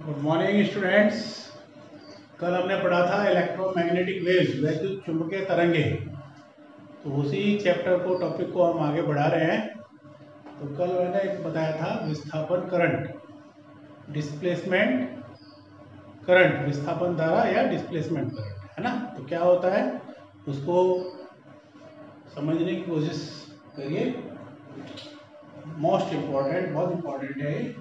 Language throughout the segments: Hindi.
Good morning students. कल हमने पढ़ा था इलेक्ट्रोमैग्नेटिक वेव्स, वैद्युत चुंबकीय तरंगे। तो उसी चैप्टर को टॉपिक को हम आगे बढ़ा रहे हैं। तो कल मैंने एक बताया था विस्थापन करंट, डिस्प्लेसमेंट करंट, विस्थापन धारा या डिस्प्लेसमेंट करंट, है ना। तो क्या होता है उसको समझने की कोशिश करिए। मोस्ट इम्पॉर्टेंट, बहुत इम्पॉर्टेंट है ये।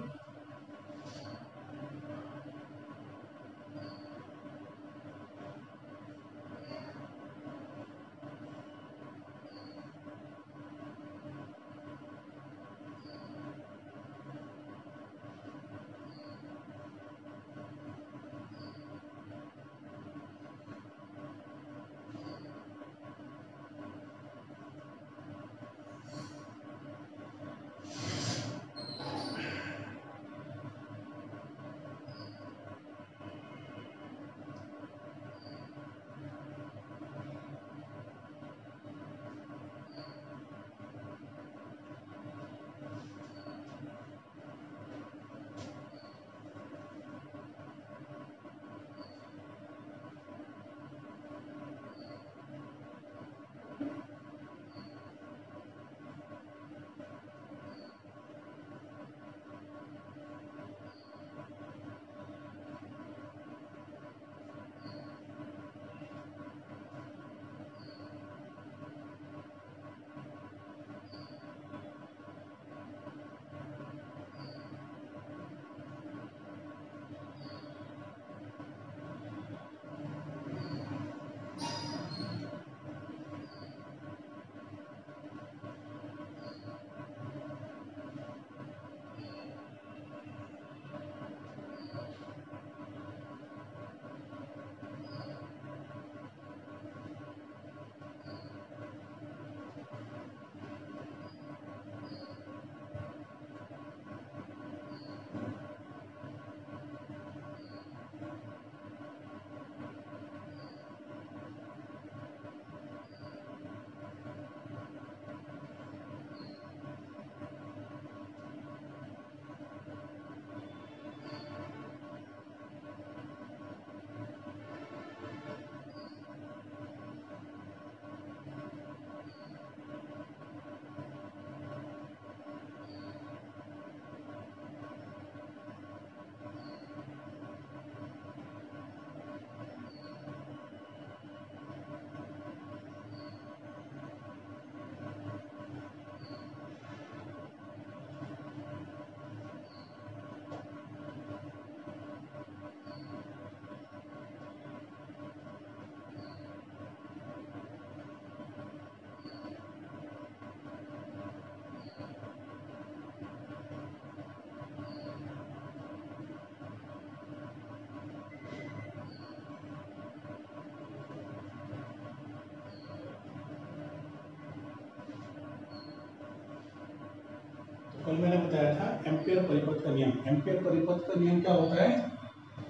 कल मैंने बताया था एम्पियर परिपथ का नियम। एम्पियर परिपथ का नियम क्या होता है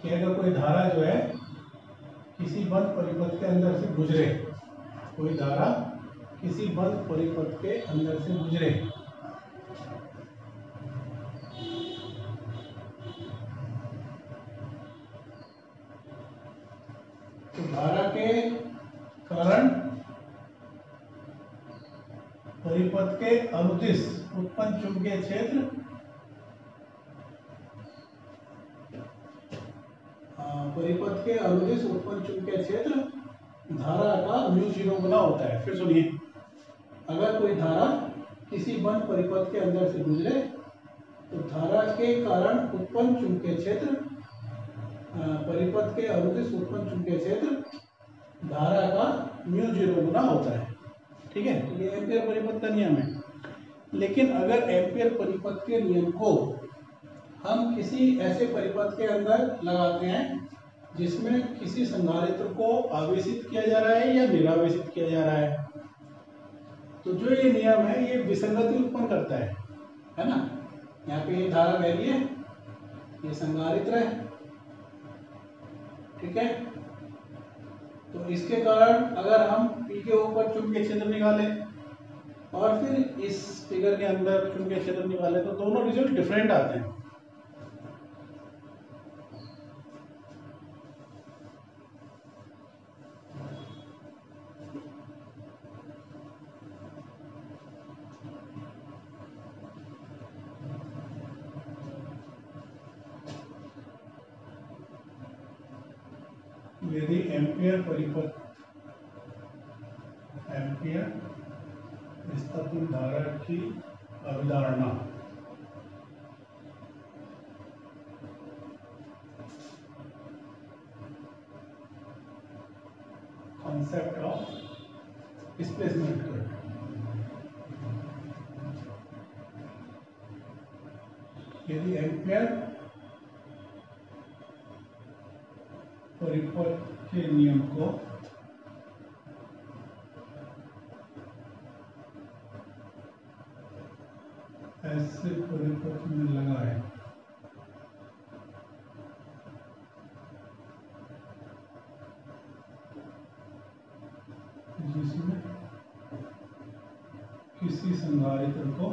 कि अगर कोई धारा जो है किसी बंद परिपथ के अंदर से गुजरे, कोई धारा किसी बंद परिपथ के अंदर से गुजरे, तो धारा के कारण परिपथ के अनुदिश उत्पन्न चुंबकीय क्षेत्र परिपथ के अनुदिश उत्पन्न चुंबकीय क्षेत्र धारा का μ0 गुना होता है। फिर सुनिए, अगर कोई धारा किसी बंद परिपथ के अंदर से गुजरे तो धारा के कारण उत्पन्न चुंबकीय क्षेत्र परिपथ के अनुदिश उत्पन्न चुंबकीय क्षेत्र धारा का μ0 गुना होता है। ठीक है, तो ये एम्पियर परिपथ का नियम है। लेकिन अगर एम्पियर परिपथ के नियम को हम किसी ऐसे परिपथ के अंदर लगाते हैं जिसमें किसी संधारित्र को आवेशित किया जा रहा है या निरावेशित किया जा रहा है, तो जो ये नियम है ये विसंगति उत्पन्न करता है ना। यहाँ पे ये धारा बह रही है, ये संधारित्र है, ठीक है। तो इसके कारण अगर हम P के ऊपर चुंबकीय क्षेत्र निकालें और फिर इस फिगर के अंदर चुंबकीय क्षेत्र निकालें तो दोनों रिजल्ट डिफरेंट आते हैं। यदि एम्पियर परिपथ एम्पियर विस्थापन धारा की अवधारणा कॉन्सेप्ट ऑफ डिस्प्लेसमेंट करंट यदि एम्पियर परिपथ के नियम को ऐसे परिपथ में लगाए जिसमें किसी संधारित्र को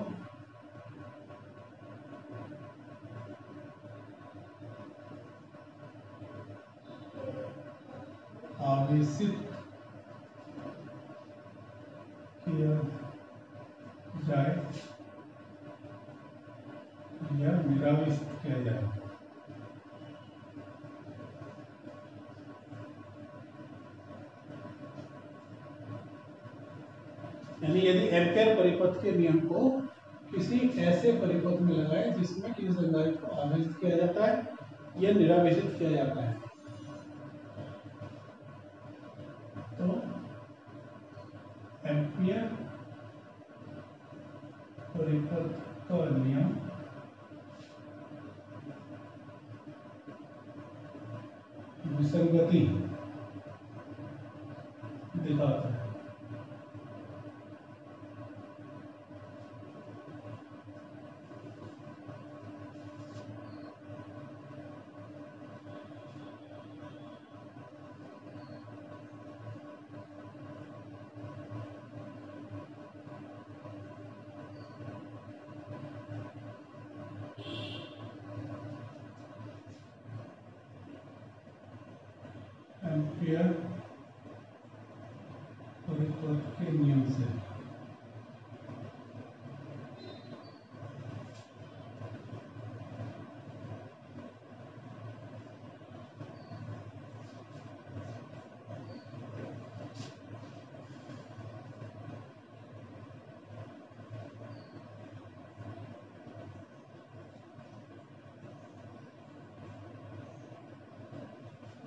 आवेशित किया जाए या निरावेशित किया जाए। यानी यदि एम्पियर परिपथ के नियम को किसी ऐसे परिपथ में लगाए जिसमें किसी संधारित्र को आवेशित किया जाता है या निरावेशित किया जाता है, तो एम्पियर परिपथ का नियम विसंगति दिखाता है। एम्पियर परिपथ के नियम से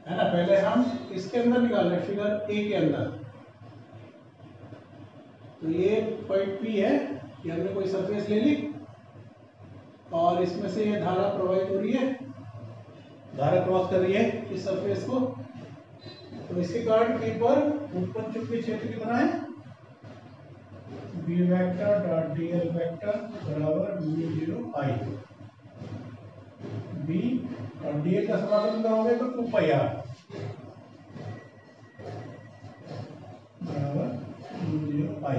है ना। पहले हम इसके अंदर निकाल रहे फिगर ए के अंदर, तो ये पॉइंट पी है, ये हमने कोई सरफेस ले ली और इसमें से ये धारा प्रवाहित हो रही है, धारा क्रॉस कर रही है इस सरफेस को, तो इसके कारण पी पर उत्पन्न चुंबकीय क्षेत्र कितना है, B vector dot D L vector बराबर म्यू 0 आई। बी और डी एल का समाकलन करोगे तो 2 पाई आर बराबर म्यू 0 आई,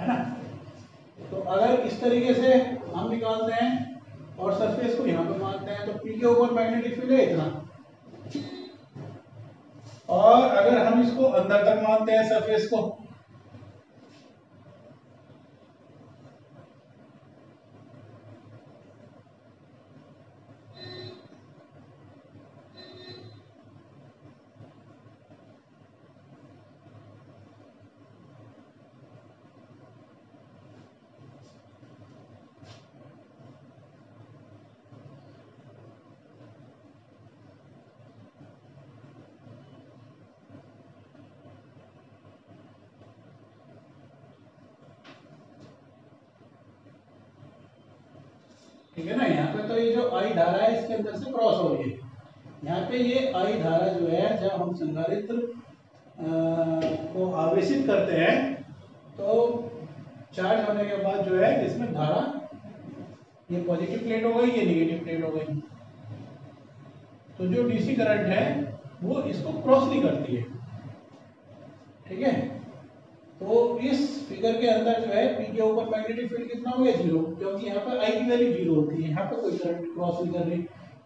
है ना। तो अगर इस तरीके से हम निकालते हैं और सरफेस को यहां पे मानते हैं, तो पी के ऊपर मैग्नेटिक फील्ड है इतना, और अगर हम इसको अंदर तक मानते हैं सरफेस को, ठीक है ना। यहाँ पे तो ये जो आई धारा है इसके अंदर से क्रॉस हो रही है, यहाँ पे ये आई धारा जो है जब हम संधारित्र को आवेशित करते हैं तो चार्ज होने के बाद जो है इसमें धारा, ये पॉजिटिव प्लेट हो गई, ये नेगेटिव प्लेट हो गई, तो जो डीसी करंट है वो इसको क्रॉस नहीं करती है, ठीक है। तो इस फिगर के अंदर जो है पी के ऊपर मैग्नेटिक फील्ड कितना हो गया, 0, क्योंकि यहाँ पे आई की वैल्यू 0 होती है, यहाँ पे कोई करंट क्रॉस नहीं कर रही,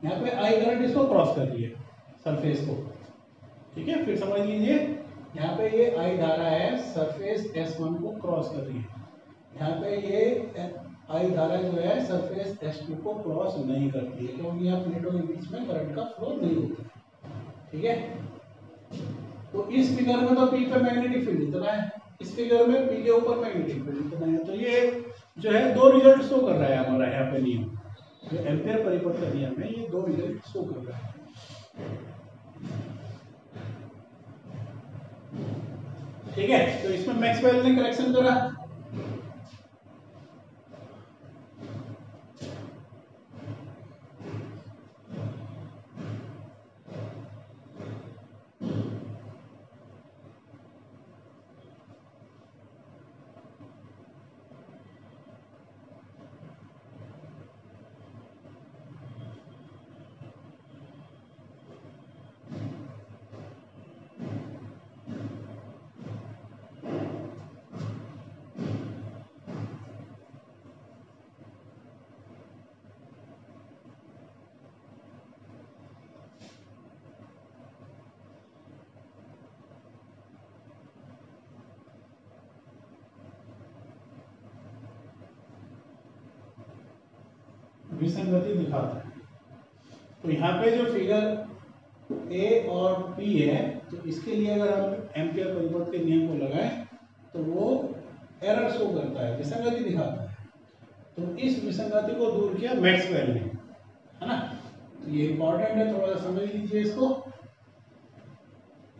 यहाँ पे आई करंट इसको क्रॉस कर रही है सरफेस को, ठीक है। फिर समझ लीजिए यहाँ पे ये आई धारा है सरफेस S1 को क्रॉस कर रही है, यहाँ पे ये आई धारा जो है सरफेस S2 को क्रॉस नहीं करती है, क्योंकि यहाँ प्लेटों के बीच में करंट का फ्लो नहीं होता, ठीक है। तो इस फिगर में तो P पे मैग्नेटिक फील्ड इतना है, इस फिगर में P के ऊपर मैग्नेटिक फील्ड इतना है। तो ये जो है दो रिजल्ट शो कर रहा है हमारा यहाँ पे नियम, जो एम्पियर परिपथ का नियम है, ये दो रिजल्ट शो कर रहा है। ठीक है, तो इसमें मैक्सवेल ने करेक्शन करा। विसंगति दिखाता है। तो यहाँ पे जो फिगर ए और पी है, तो इसके लिए अगर हम एम्पियर परिपथ के नियम को लगाएं तो वो एरर शो करता है, विसंगति दिखाता है। तो इस विसंगति को दूर किया मैक्सवेल ने, है ना। तो ये इंपॉर्टेंट है, थोड़ा सा समझ लीजिए इसको।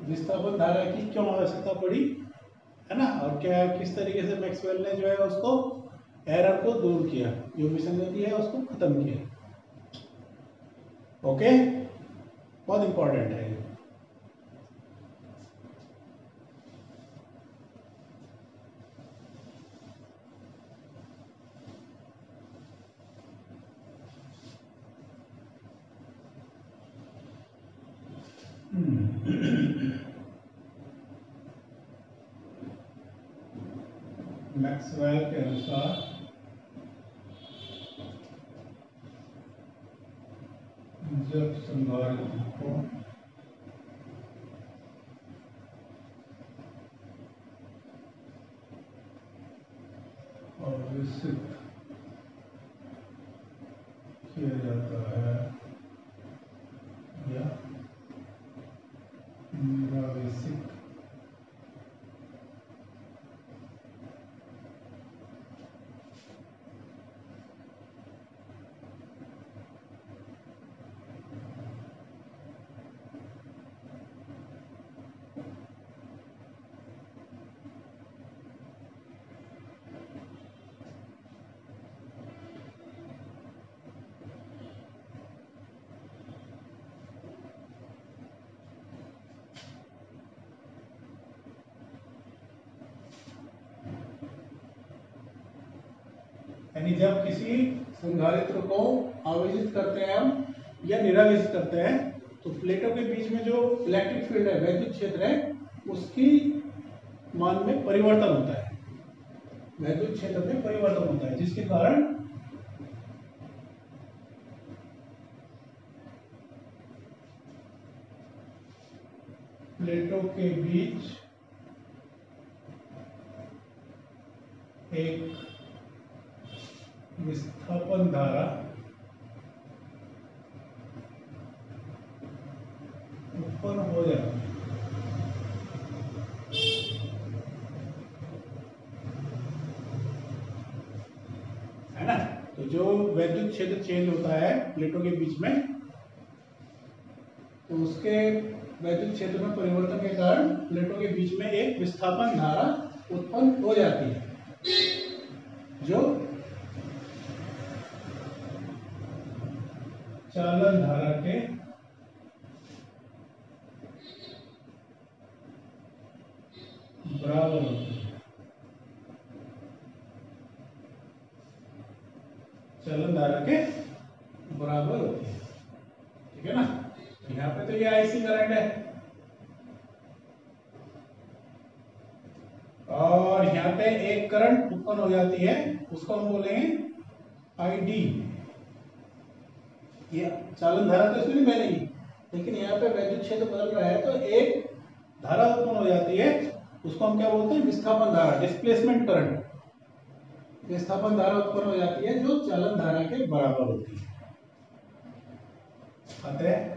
विस्थापन धारा की क्यों आवश्यकता पड़ी, है ना, और क्या किस तरीके से मैक्सवेल ने जो है उसको एरर को दूर किया, जो विसंगति है उसको खत्म किया। ओके, बहुत इंपॉर्टेंट है ये। मैक्सवेल के अनुसार जब संधारित्र को आवेशित किया जाता है या निरावेशित यानी जब किसी संधारित्र को आवेशित करते हैं हम या निरावेशित करते हैं, तो प्लेटों के बीच में जो इलेक्ट्रिक फील्ड है, वैद्युत क्षेत्र है, उसकी मान में परिवर्तन होता है, वैद्युत क्षेत्र में परिवर्तन होता है, जिसके कारण प्लेटों के बीच एक विस्थापन धारा उत्पन्न हो जाती है ना। तो जो वैद्युत क्षेत्र चेंज होता है प्लेटों के बीच में, तो उसके वैद्युत क्षेत्र में परिवर्तन के कारण प्लेटों के बीच में एक विस्थापन धारा उत्पन्न हो जाती है, जो चालन धारा के बराबर होती है। चालन धारा के बराबर होती है, ठीक है ना। यहाँ पे तो ये आईसी करंट है, और यहाँ पे एक करंट उत्पन्न हो जाती है, उसको हम बोलेंगे आईडी। ये चालन धारा तो इसमें नहीं बनेगी, लेकिन यहाँ पे वैद्युत क्षेत्र बदल रहा है, तो एक धारा उत्पन्न हो जाती है, उसको हम क्या बोलते हैं, विस्थापन धारा, डिस्प्लेसमेंट करंट। विस्थापन धारा उत्पन्न हो जाती है जो चालन धारा के बराबर होती है। अतः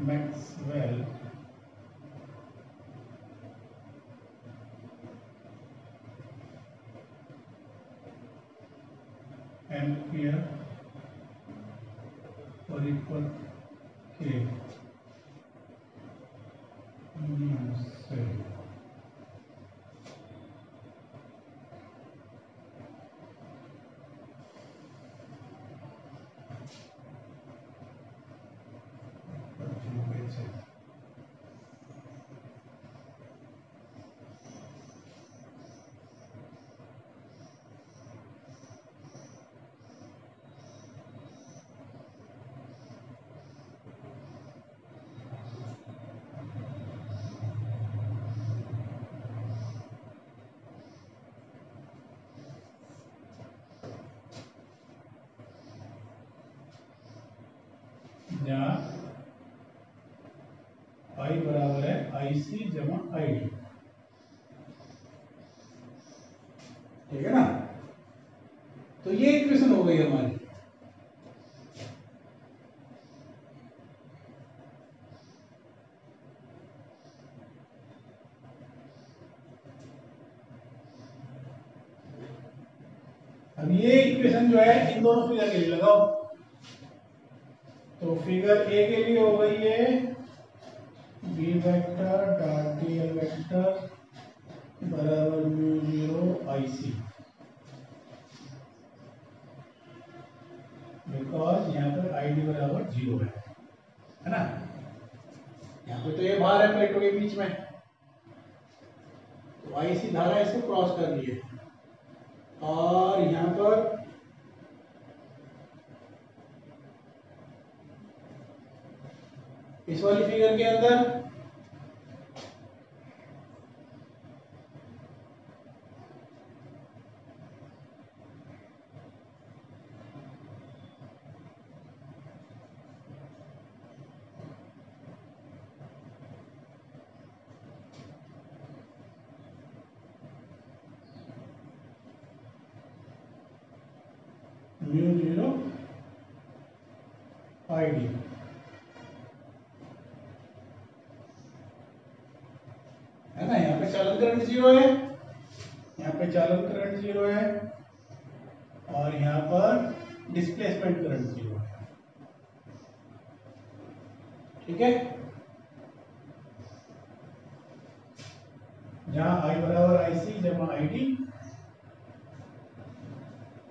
मैक्सवेल एम्पियर परिपथ के नियम से जहाँ I बराबर है IC जमा ID, ठीक है ना। तो ये इक्वेशन हो गई हमारी। अब ये इक्वेशन जो है इन दोनों फिगर के लिए लगाओ। तो फिगर ए के लिए हो गई है B vector dot D L vector बराबर म्यू जीरो IC, बिकॉज यहाँ पर ID बराबर 0 है ना। यहाँ पे तो ये बाहर है प्लेटों के बीच में, तो IC धारा इसको क्रॉस कर रही है। और यहाँ पर इस वाली फिगर के अंदर म्यू जीरो ID है ना। यहाँ पे चालन करंट 0 है, यहाँ पे चालन करंट 0 है, और यहाँ पर डिस्प्लेसमेंट करंट 0 है, ठीक है। जहाँ I बराबर IC जमा ID,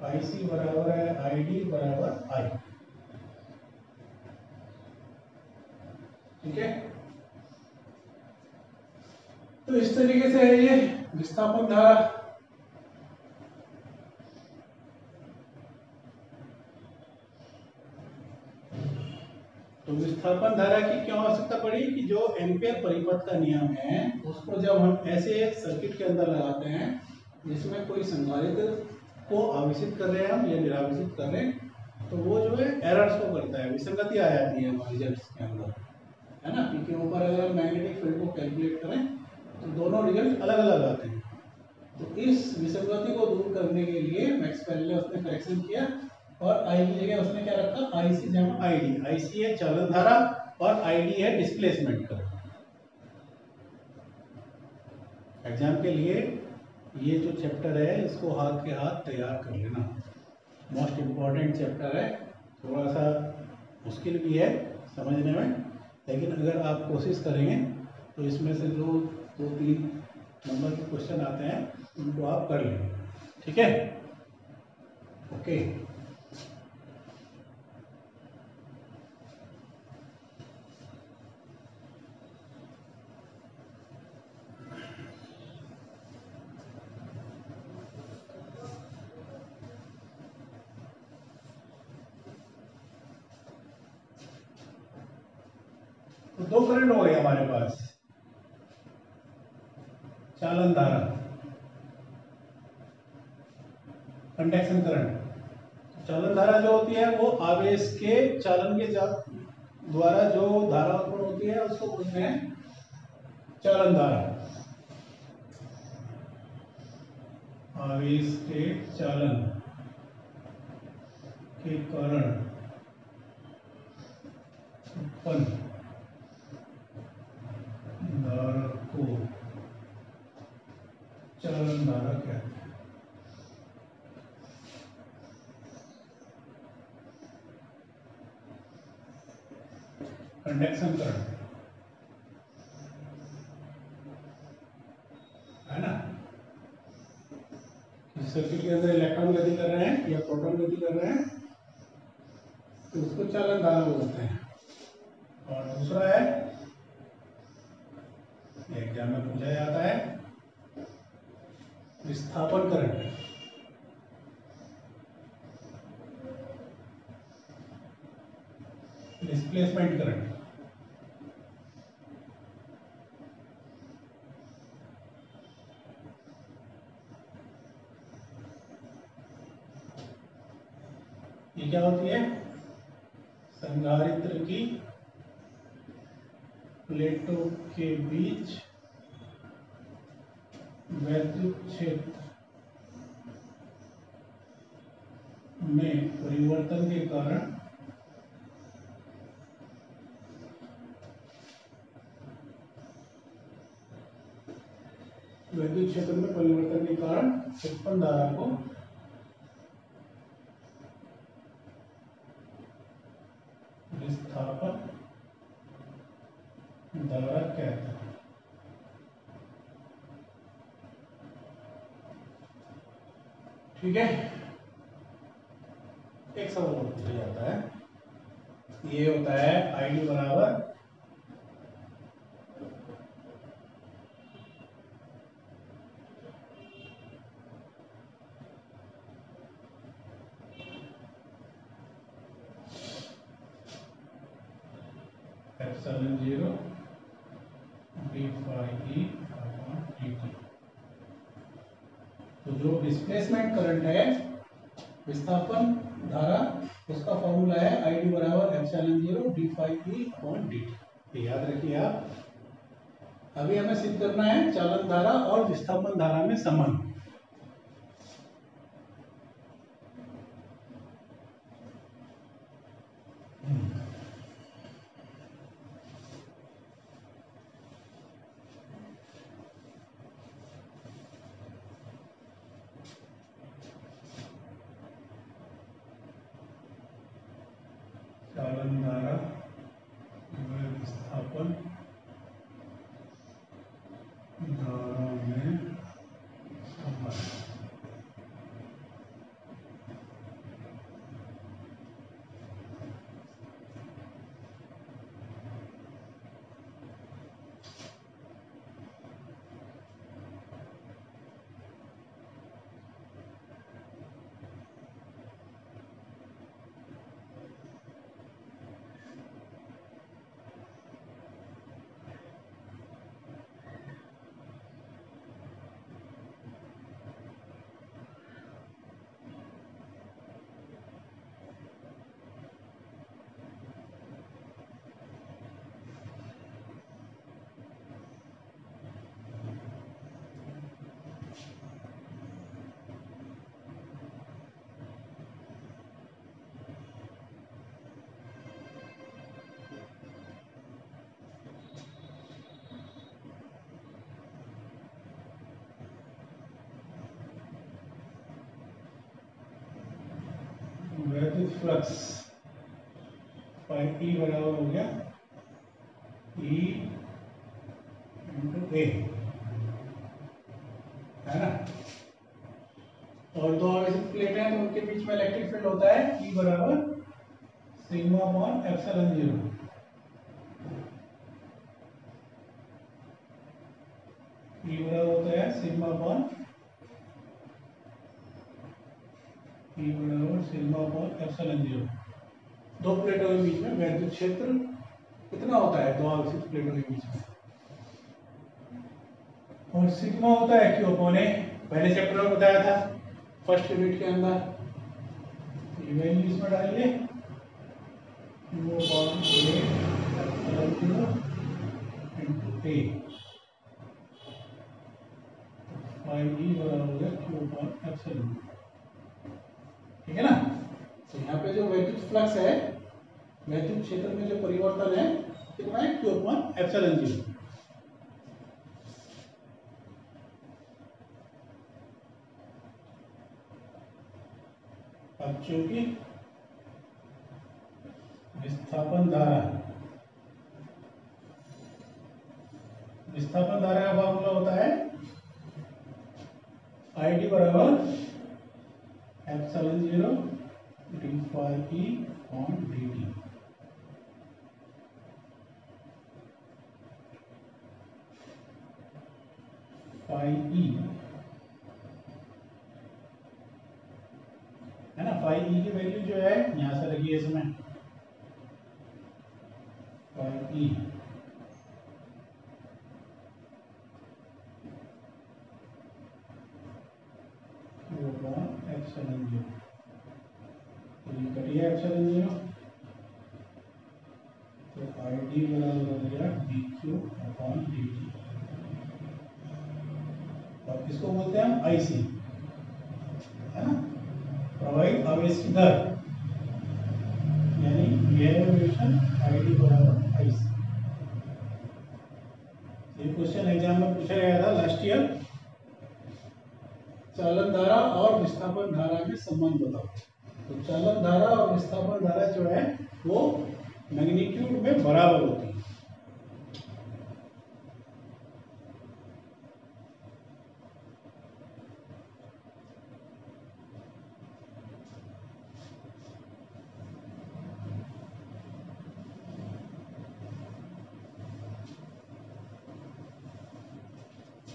IC बराबर है ID बराबर I, ठीक है। तो इस तरीके से है ये विस्थापन धारा। तो विस्थापन धारा की क्यों आवश्यकता पड़ी कि जो एम्पियर परिपथ का नियम है उसको जब हम ऐसे एक सर्किट के अंदर लगाते हैं जिसमें कोई संधारित्र को आवेशित कर रहे हैं हम या निरावेशित कर रहे हैं, तो वो जो है एरर्स को करता है, विसंगति आ जाती है हमारे रिजल्ट्स के अंदर, है ना। पी के ऊपर अगर मैग्नेटिक फील्ड को कैलकुलेट करें तो दोनों रिजल्ट अलग अलग आते हैं। तो इस विसंगति को दूर करने के लिए मैक्सवेल ने उसने करेक्शन किया और I की जगह उसने क्या रखा, IC जमा ID। IC है चालन धारा और ID है डिस्प्लेसमेंट करंट। एग्जाम के लिए ये जो चैप्टर है इसको हाथ के हाथ तैयार कर लेना, मोस्ट इम्पॉर्टेंट चैप्टर है। थोड़ा सा मुश्किल भी है समझने में, लेकिन अगर आप कोशिश करेंगे तो इसमें से जो 2-3 नंबर के क्वेश्चन आते हैं उनको आप कर लेंगे, ठीक है। ओके, तो 2 करंट हो गए हमारे पास, चालन धारा, कंडक्शन करंट। चालन धारा जो होती है वो आवेश के चालन के द्वारा जो धारा उत्पन्न होती है उसको बोलते हैं चालन धारा। आवेश के चालन के कारण उत्पन्न चालन धारा कहते हैं। कंडक्शन करंट है ना। इस सर्किट के अंदर इलेक्ट्रॉन गति कर रहे हैं या प्रोटॉन गति कर रहे हैं तो उसको चालन धारा बोलते हैं। और दूसरा है, एग्जाम में पूछा जाता है, विस्थापन करंट। Displacement current. ये क्या होती है? संधारित्र की प्लेटों के बीच वैद्युत क्षेत्र में परिवर्तन के कारण वैद्युत क्षेत्र में परिवर्तन के कारण उत्पन्न धारा को विस्थापन धारा कहते हैं। ठीक है, एक सवाल और पूछा जाता है, ये होता है आईडी बराबर epsilon 0 d phi e upon dt। तो जो डिस्प्लेसमेंट करंट है, विस्थापन धारा, उसका फॉर्मूला है आई डी बराबर epsilon 0 d phi e upon dt। याद रखिए आप। अभी हमें सिद्ध करना है चालन धारा और विस्थापन धारा में संबंध। चालन धारा विस्थापन धारा में संबंध। वैद्युत फ्लक्स फाई ई बराबर हो गया ई इंटू ए, है ना। और दो आवेशित प्लेट हैं तो उनके बीच में इलेक्ट्रिक फील्ड होता है ई बराबर सिग्मा अपॉन एप्सिलॉन 0। ई बराबर होता है सिग्मा अपॉन ई बराबर सिग्मा अपॉन एप्सिलॉन 0। दो प्लेटों के बीच में वैद्युत क्षेत्र कितना होता है दो आवेशित प्लेटों के बीच में, और सिग्मा होता है क्यू अपॉन ए। पहले चैप्टर में बताया था फर्स्ट यूनिट के अंदर। ये वैल्यू इसमें डालिए, Q upon A epsilon 0 into A, phi E बराबर हो गया क्यू अपॉन एप्सिलॉन। ठीक है ना। तो यहाँ पे जो वैद्युत फ्लक्स है, वैद्युत क्षेत्र में जो परिवर्तन है कितना है क्यू अपॉन एप्सिलॉन 0। बच्चों की विस्थापन धारा, विस्थापन धारा का फॉर्मूला होता है आई डी बराबर epsilon 0 D phi E on D T. Phi E है ना, फाई ई की वैल्यू जो है यहां से रखिए इसमें, फाई ई एप्सिलॉन 0, कटिए एप्सिलॉन 0, तो आई डी बराबर हो गया D Q upon D T, और इसको बोलते हैं हम आईसी, है ना, प्रवाहित आवेश की दर, यानी यह रिलेशन आई डी बराबर आईसी। ये क्वेश्चन एग्जाम में पूछा गया था लास्ट ईयर। चालन धारा और विस्थापन धारा में संबंध बताओ। तो चालन धारा और विस्थापन धारा जो है वो मैग्नीट्यूड में बराबर होती है।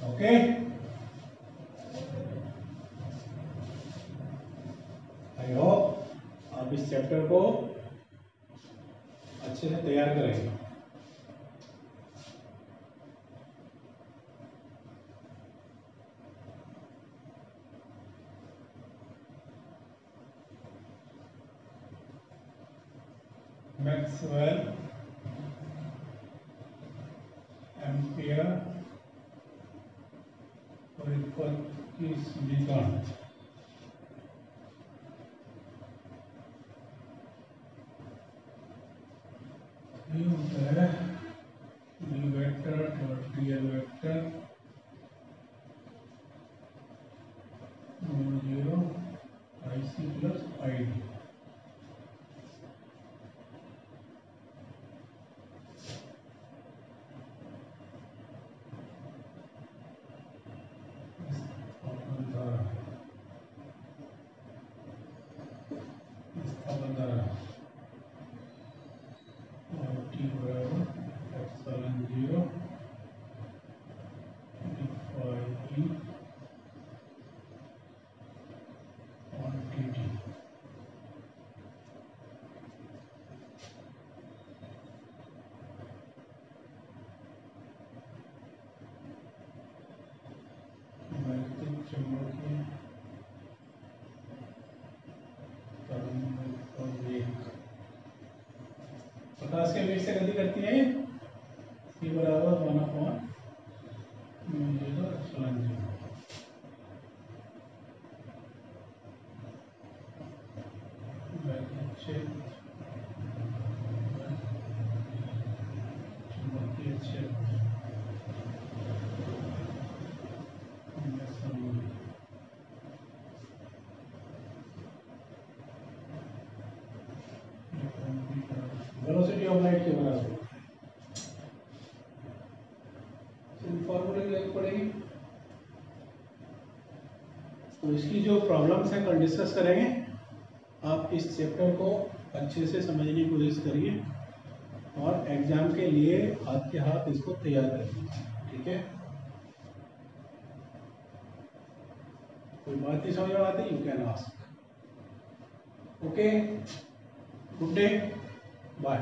ओके, आई होप आप इस चैप्टर को अच्छे से तैयार करेंगे। मैक्सवेल एम्पियर परिपथ समीकरण, ये होता है D vector dot DL vector mu 0 IC plus ID. प्रकाश के वेग से गति करती है c बराबर 1/μ0 एप्सिलॉन 0। चुंबकीय क्षेत्र वेलोसिटी ऑफ लाइट के बराबर, फॉर्मूले की जरूरत पड़ेगी। तो इसकी जो प्रॉब्लम्स हैं कल डिस्कस करेंगे। आप इस चैप्टर को अच्छे से समझने की कोशिश करिए और एग्जाम के लिए हाथ के हाथ इसको तैयार करिए, ठीक है। कोई बात नहीं समझ में आती, you can ask. Okay, good day, bye.